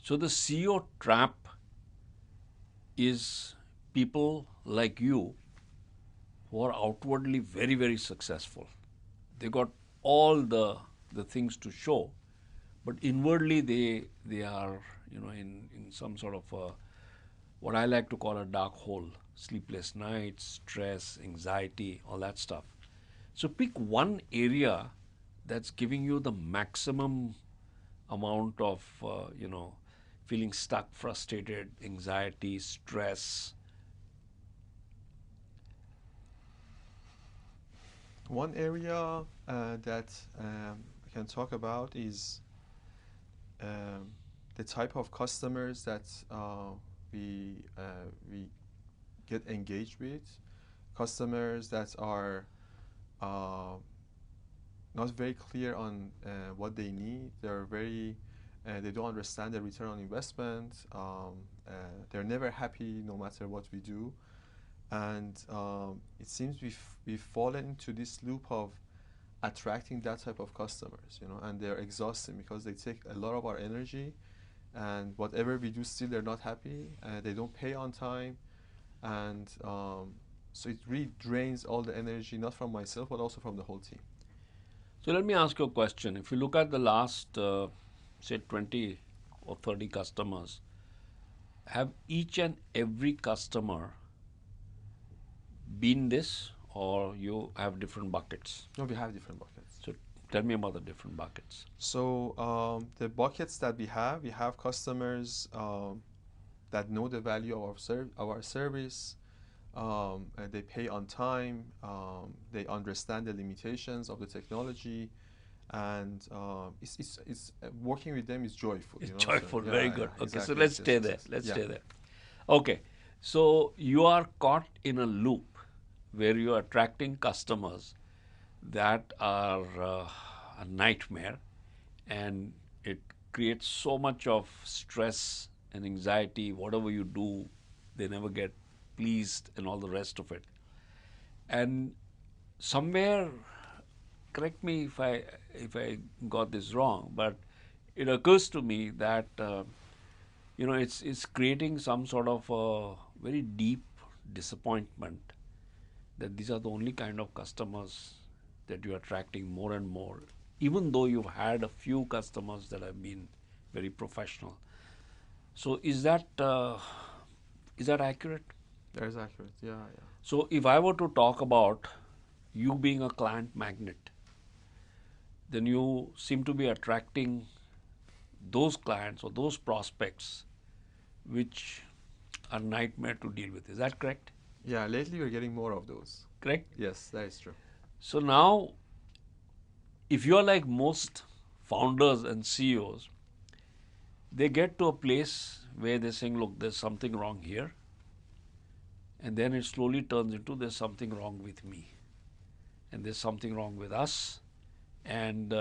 So the CEO trap is people like you who are outwardly very, very successful. They got all the things to show, but inwardly they are, in some sort of what I like to call a dark hole. Sleepless nights, stress, anxiety, all that stuff. So pick one area that's giving you the maximum amount of feeling stuck, frustrated, anxiety, stress. One area that I can talk about is um, the type of customers that we get engaged with. Customers that are uh, not very clear on what they need. They don't understand the return on investment. They're never happy no matter what we do. And it seems we've fallen into this loop of attracting that type of customers, and they're exhausting because they take a lot of our energy, and whatever we do, still they're not happy. They don't pay on time, and so it really drains all the energy, not from myself, but also from the whole team. So let me ask you a question. If you look at the last, say, 20 or 30 customers, have each and every customer been this, or you have different buckets? No, we have different buckets. So tell me about the different buckets. So the buckets that we have customers that know the value of our service. And they pay on time. They understand the limitations of the technology, and it's working with them is joyful. It's So joyful, very yeah, good. yeah, Okay, so exactly. let's Yes, yes, stay yes, there. yes. Let's Yeah. stay there. Okay, so you are caught in a loop where you are attracting customers that are a nightmare, and it creates so much of stress and anxiety. Whatever you do, they never get pleased and all the rest of it. And somewhere, correct me if I got this wrong, but it occurs to me that it's creating some sort of a very deep disappointment that these are the only kind of customers that you're attracting more and more, even though you've had a few customers that have been very professional. So is that accurate? That is accurate. Yeah, yeah. So if I were to talk about you being a client magnet, then you seem to be attracting those clients or those prospects which are nightmare to deal with. Is that correct? Yeah, lately we're getting more of those. Correct. Yes, that is true. So now, if you are like most founders and CEOs, they get to a place where they're saying, look, there's something wrong here. And then it slowly turns into there's something wrong with me. And there's something wrong with us. And,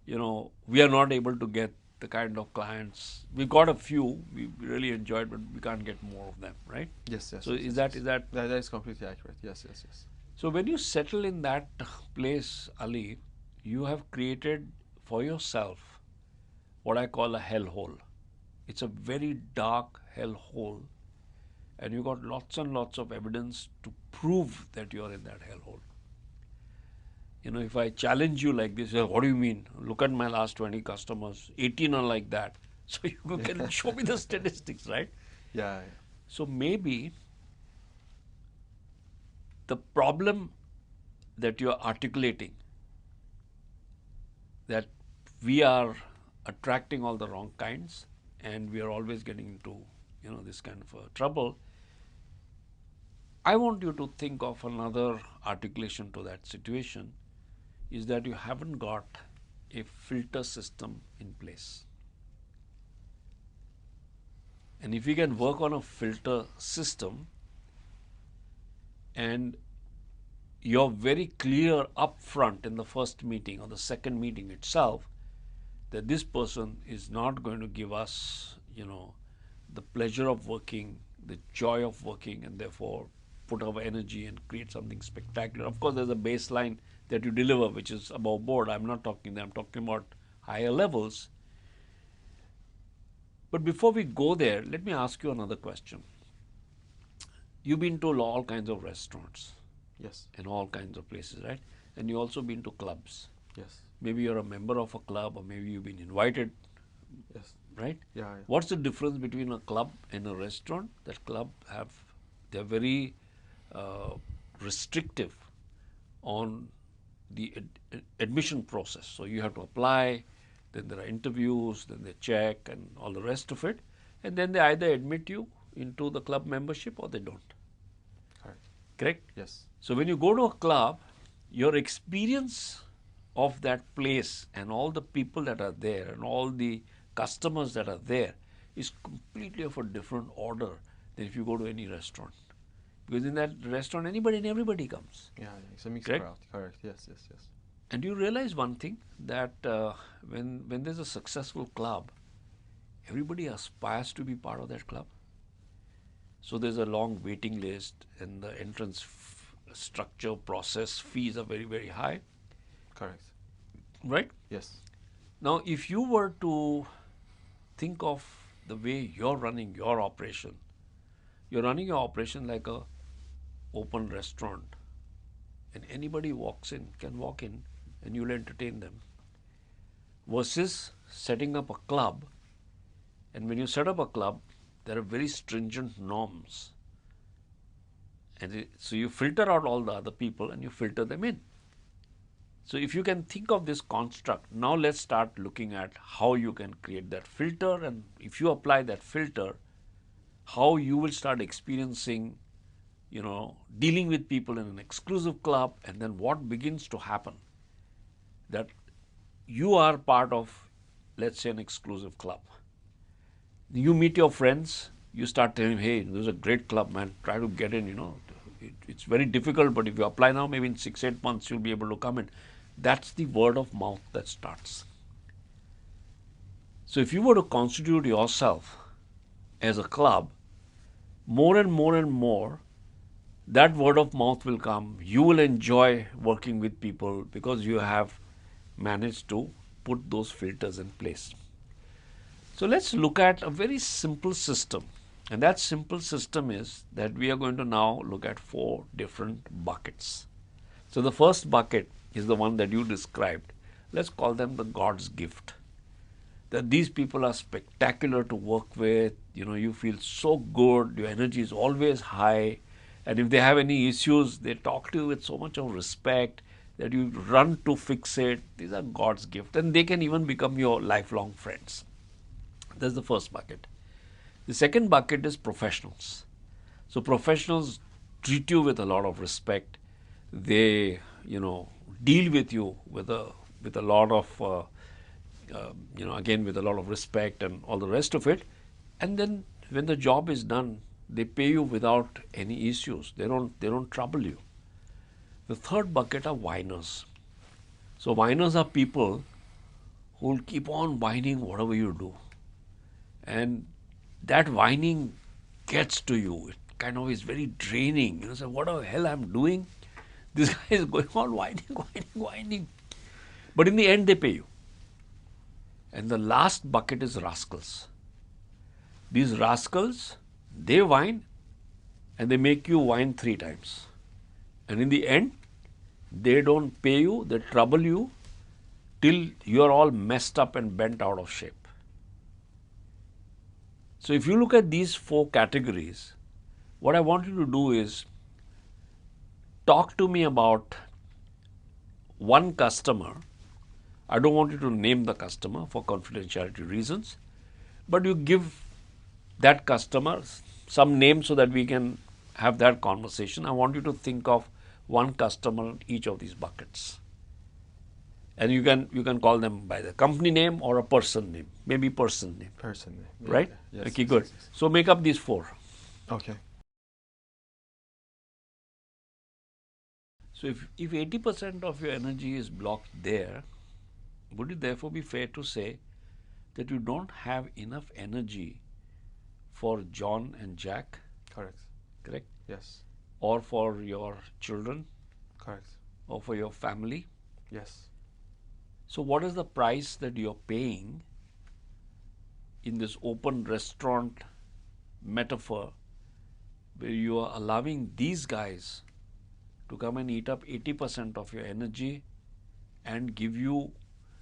we are not able to get the kind of clients. We got a few we really enjoyed, but we can't get more of them, right? Yes, yes, So yes, is yes, that yes. is that That is completely accurate. Yes, yes, yes. so when you settle in that place, Ali, you have created for yourself what I call a hellhole. It's a very dark hellhole, and you got lots and lots of evidence to prove that you are in that hellhole. If I challenge you like this, what do you mean? Look at my last 20 customers, 18 are like that. So you can show me the statistics, right? Yeah, yeah. So maybe the problem that you are articulating, that we are attracting all the wrong kinds and we are always getting into this kind of trouble. I want you to think of another articulation to that situation, is that you haven't got a filter system in place. And if we can work on a filter system, and you're very clear upfront in the first meeting or the second meeting itself that this person is not going to give us, the pleasure of working, the joy of working, and therefore put our energy and create something spectacular. Of course, there's a baseline that you deliver, which is above board. I'm not talking that. I'm talking about higher levels. But before we go there, let me ask you another question. You've been to all kinds of restaurants Yes. and all kinds of places, right? And you also been to clubs. Yes. Maybe you're a member of a club, or maybe you've been invited, Yes. right? Yeah. Yeah. What's the difference between a club and a restaurant? That club they're very uh, restrictive on the admission process. So you have to apply, then there are interviews, then they check and all the rest of it, and then they either admit you into the club membership or they don't. Correct. Correct? Yes. So when you go to a club, your experience of that place and all the people that are there and all the customers that are there is completely of a different order than if you go to any restaurant. Because in that restaurant, anybody and everybody comes. Yeah. Yeah. It's a mixed Correct? crowd. Correct. Yes. Yes. Yes. And you realize one thing, that when there's a successful club, everybody aspires to be part of that club. So there's a long waiting list, and the entrance structure, process, fees are very, very high, Correct. right? Yes. Now, if you were to think of the way you're running your operation like a open restaurant, and anybody can walk in, and you'll entertain them. Versus setting up a club, and when you set up a club, there are very stringent norms, and so you filter out all the other people and you filter them in. So if you can think of this construct, now let's start looking at how you can create that filter, and if you apply that filter, how you will start experiencing, dealing with people in an exclusive club, and then what begins to happen, that you are part of, let's say, an exclusive club. You meet your friends, you start telling, hey, there's a great club, man, try to get in, it's very difficult, but if you apply now, maybe in 6-8 months, you'll be able to come in. That's the word of mouth that starts. So if you were to constitute yourself as a club, more and more and more, that word of mouth will come. You will enjoy working with people because you have managed to put those filters in place. So let's look at a very simple system. And that simple system is that we are going to now look at 4 different buckets. So the first bucket is the one that you described. Let's call them the God's gift. That these people are spectacular to work with. You feel so good, your energy is always high, and if they have any issues, they talk to you with so much of respect that you run to fix it. These are God's gift, and they can even become your lifelong friends. That's the first bucket. The second bucket is professionals. So professionals treat you with a lot of respect. They, deal with you with a lot of, again, with a lot of respect and all the rest of it. And then when the job is done, they pay you without any issues. They don't trouble you. The third bucket are whiners. So whiners are people who will keep on whining whatever you do. And that whining gets to you. It kind of is very draining. So what the hell I'm doing? This guy is going on whining, whining, whining. But in the end, they pay you. And the last bucket is rascals. These rascals, they whine and they make you whine 3 times. And in the end, they don't pay you, they trouble you till you're all messed up and bent out of shape. So if you look at these 4 categories, what I want you to do is talk to me about one customer. I don't want you to name the customer for confidentiality reasons, but you give that customer some name so that we can have that conversation. I want you to think of one customer in each of these buckets. And you can call them by the company name or a person name, maybe person name. Person name. Yeah, Right? yeah. Yes. Okay, Yes, good. yes, yes. So make up these 4. Okay. So if 80% of your energy is blocked there, would it therefore be fair to say that you don't have enough energy for John and Jack, Correct. correct? Yes. Or for your children, Correct. or for your family? Yes. So what is the price that you're paying in this open restaurant metaphor where you are allowing these guys to come and eat up 80% of your energy and give you,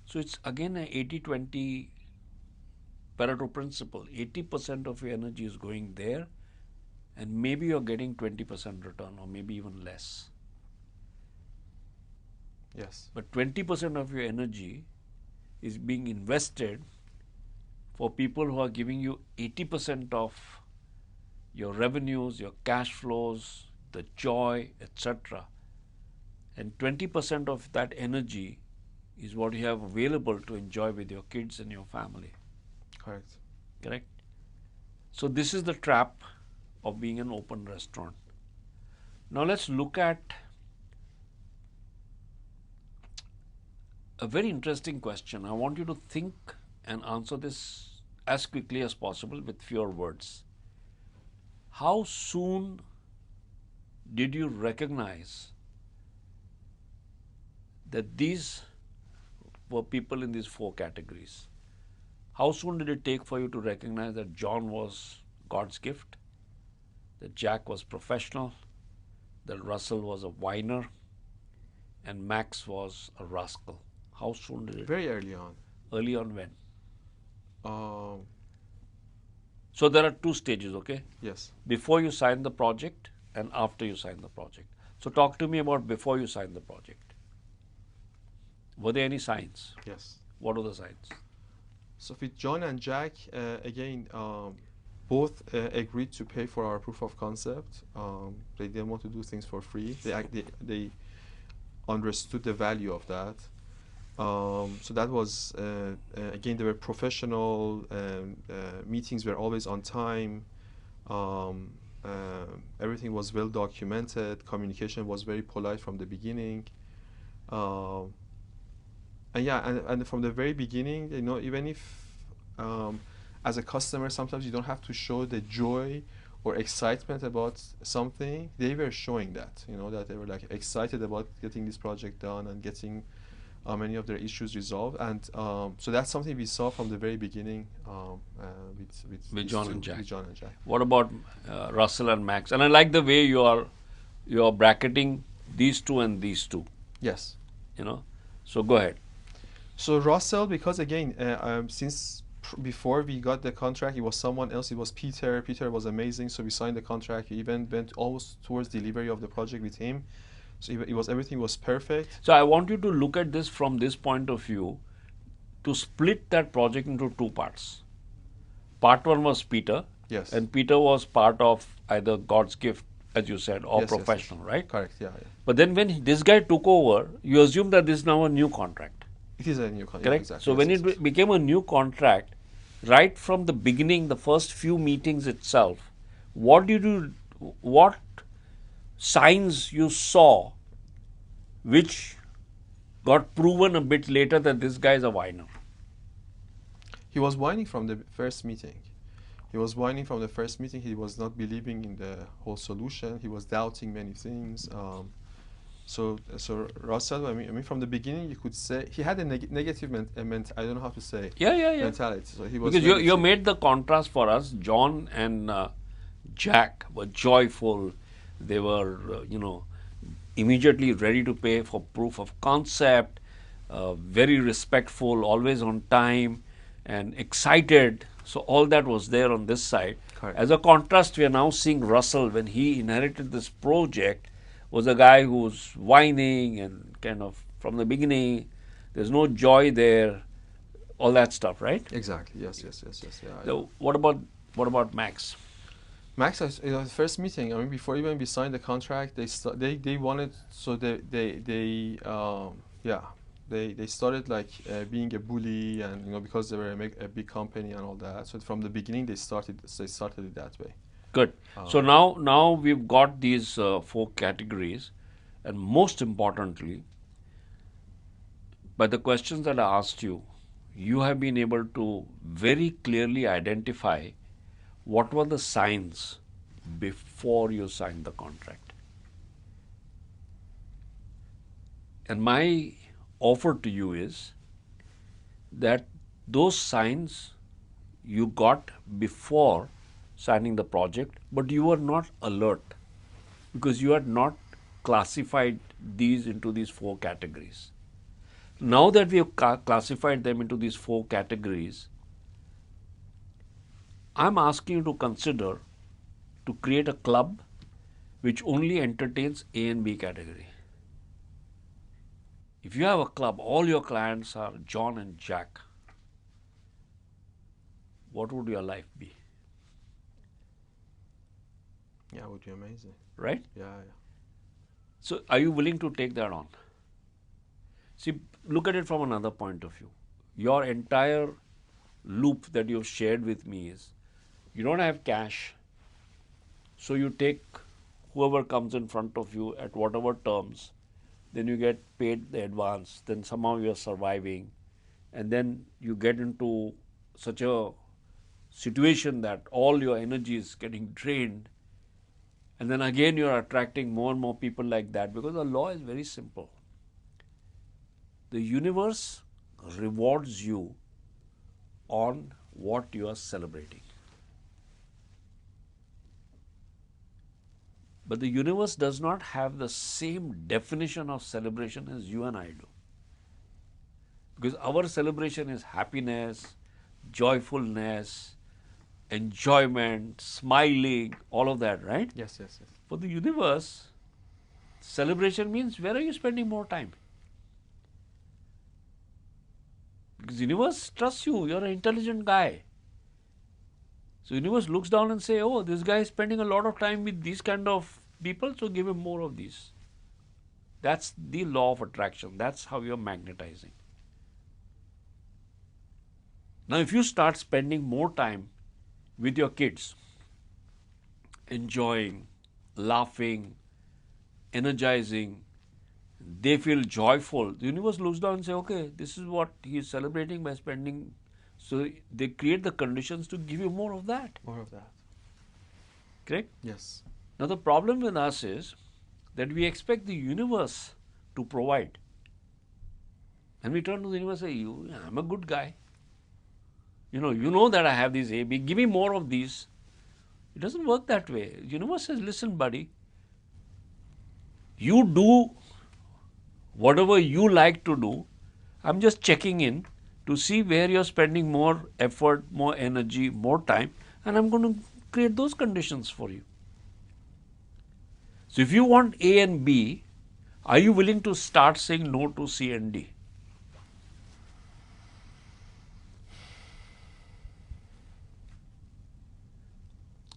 so it's again an 80-20 Pareto principle. 80% of your energy is going there, and maybe you're getting 20% return or maybe even less. Yes. But 20% of your energy is being invested for people who are giving you 80% of your revenues, your cash flows, the joy, etc. And 20% of that energy is what you have available to enjoy with your kids and your family. Correct. Correct? So this is the trap of being an open restaurant. Now let's look at a very interesting question. I want you to think and answer this as quickly as possible with fewer words. How soon did you recognize that these were people in these four categories? How soon did it take for you to recognize that John was God's gift, that Jack was professional, that Russell was a whiner, and Max was a rascal? How soon did it? Very early on. Early on when? Um, So there are two stages, okay? yes. Before you sign the project and after you sign the project. So talk to me about before you sign the project. Were there any signs? Yes. What are the signs? So with John and Jack, again, both agreed to pay for our proof of concept. They didn't want to do things for free. They understood the value of that. So that was, again, they were professional. Meetings were always on time. Everything was well documented. Communication was very polite from the beginning. And yeah, and from the very beginning, even if as a customer, sometimes you don't have to show the joy or excitement about something, they were showing that, that they were like excited about getting this project done and getting many of their issues resolved. And so that's something we saw from the very beginning With John and Jack. With John and Jack. What about Russell and Max? And I like the way you are bracketing these two and these two. Yes. So go ahead. So Russell, because again, since before we got the contract, it was someone else. It was Peter. Peter was amazing. So we signed the contract. We even went almost towards delivery of the project with him. So everything was perfect. So I want you to look at this from this point of view, to split that project into two parts. Part one was Peter. Yes. And Peter was part of either God's gift, as you said, or professional, right? Correct. Yeah. But then when this guy took over, you assume that this is now a new contract. It is a new contract. Correct? Exactly. So when it became a new contract, right from the beginning, the first few meetings itself, what signs you saw which got proven a bit later that this guy is a whiner? He was whining from the first meeting. He was not believing in the whole solution. He was doubting many things. So Russell, I mean, from the beginning, you could say he had a negative I don't know how to say. Mentality. So he was, because you made the contrast for us. John and Jack were joyful. They were, immediately ready to pay for proof of concept. Very respectful, always on time, and excited. So all that was there on this side. Correct. As a contrast, we are now seeing Russell, when he inherited this project, was a guy who's whining and kind of from the beginning, there's no joy there, all that stuff, right? Exactly. Yes. Yeah. So what about Max? Max, the first meeting, I mean, before even we signed the contract, they wanted, so they started like being a bully, and because they were a big company and all that. So from the beginning, they started it that way. Good. So now we've got these four categories, and most importantly, by the questions that I asked you, you have been able to very clearly identify what were the signs before you signed the contract. And my offer to you is that those signs you got before signing the project, but you were not alert because you had not classified these into these four categories. Now that we have classified them into these four categories, I'm asking you to consider to create a club which only entertains A and B category. If you have a club, all your clients are John and Jack, what would your life be? Yeah, it would be amazing. Right? Yeah, yeah. So, are you willing to take that on? See, look at it from another point of view. Your entire loop that you've shared with me is you don't have cash, so you take whoever comes in front of you at whatever terms, then you get paid the advance, then somehow you're surviving, and then you get into such a situation that all your energy is getting drained, and then again you're attracting more and more people like that because the law is very simple. The universe rewards you on what you are celebrating. But the universe does not have the same definition of celebration as you and I do. Because our celebration is happiness, joyfulness, enjoyment, smiling, all of that, right? Yes, yes, yes. For the universe, celebration means where are you spending more time? Because the universe trusts you, you're an intelligent guy. So universe looks down and say, oh, this guy is spending a lot of time with these kind of people, so give him more of these. That's the law of attraction. That's how you're magnetizing. Now, if you start spending more time with your kids, enjoying, laughing, energizing, they feel joyful. The universe looks down and says, okay, this is what he is celebrating by spending. So they create the conditions to give you more of that. More of that. Correct? Yes. Now, the problem with us is that we expect the universe to provide. And we turn to the universe and say, I'm a good guy. You know that I have these A, B, give me more of these. It doesn't work that way. The universe says, listen, buddy, you do whatever you like to do. I'm just checking in to see where you're spending more effort, more energy, more time, and I'm going to create those conditions for you. So if you want A and B, are you willing to start saying no to C and D?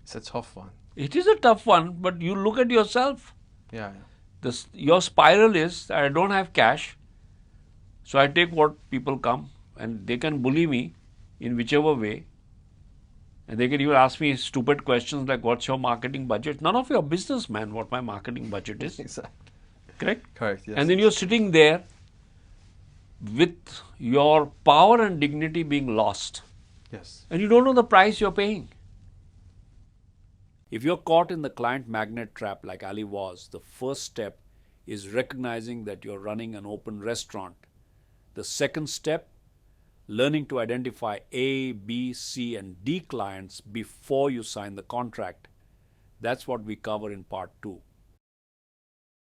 It's a tough one. It is a tough one, but you look at yourself. Yeah, yeah. Your spiral is I don't have cash, so I take what people come, and they can bully me in whichever way. And they can even ask me stupid questions like, what's your marketing budget? None of your business, man, what my marketing budget is. Exactly. Correct? Correct, yes. And then you're sitting there with your power and dignity being lost. Yes. And you don't know the price you're paying. If you're caught in the client magnet trap like Ali was, the first step is recognizing that you're running an open restaurant. The second step, learning to identify A, B, C, and D clients before you sign the contract. That's what we cover in part 2.